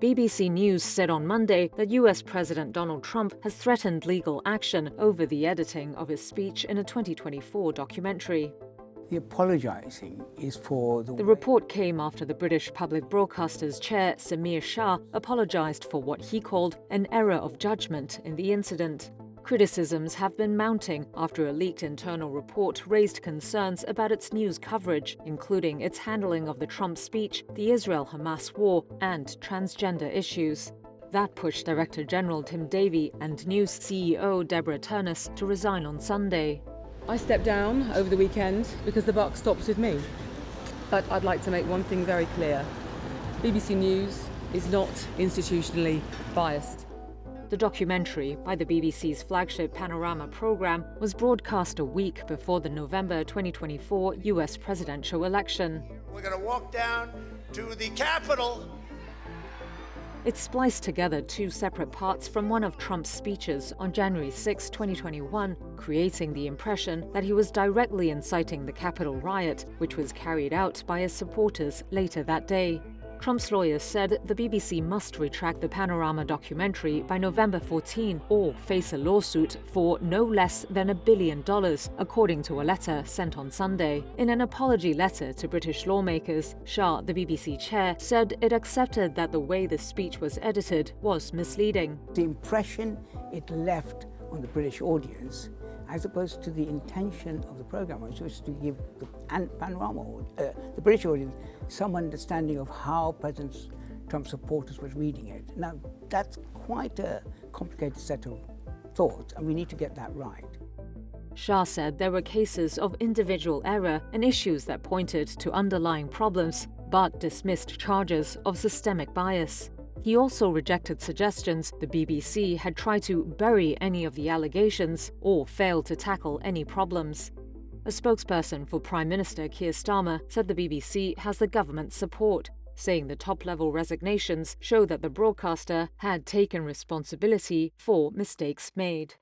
BBC News said on Monday that US President Donald Trump has threatened legal action over the editing of his speech in a 2024 documentary. The apologising is for The report came after the British Public Broadcaster's chair, Samir Shah, apologised for what he called an error of judgment in the incident. Criticisms have been mounting after a leaked internal report raised concerns about its news coverage, including its handling of the Trump speech, the Israel-Hamas war, and transgender issues. That pushed Director General Tim Davie and News CEO Deborah Turnus to resign on Sunday. I stepped down over the weekend because the buck stops with me. But I'd like to make one thing very clear. BBC News is not institutionally biased. The documentary, by the BBC's flagship Panorama programme, was broadcast a week before the November 2024 US presidential election. We're going to walk down to the Capitol. It spliced together two separate parts from one of Trump's speeches on January 6, 2021, creating the impression that he was directly inciting the Capitol riot, which was carried out by his supporters later that day. Trump's lawyers said the BBC must retract the Panorama documentary by November 14 or face a lawsuit for no less than $1 billion, according to a letter sent on Sunday. In an apology letter to British lawmakers, Shah, the BBC chair, said it accepted that the way the speech was edited was misleading. The impression it left on the British audience, as opposed to the intention of the programme, which was to give the the British audience, some understanding of how President Trump's supporters were reading it. Now, that's quite a complicated set of thoughts, and we need to get that right. Shah said there were cases of individual error and issues that pointed to underlying problems, but dismissed charges of systemic bias. He also rejected suggestions the BBC had tried to bury any of the allegations or failed to tackle any problems. A spokesperson for Prime Minister Keir Starmer said the BBC has the government's support, saying the top-level resignations show that the broadcaster had taken responsibility for mistakes made.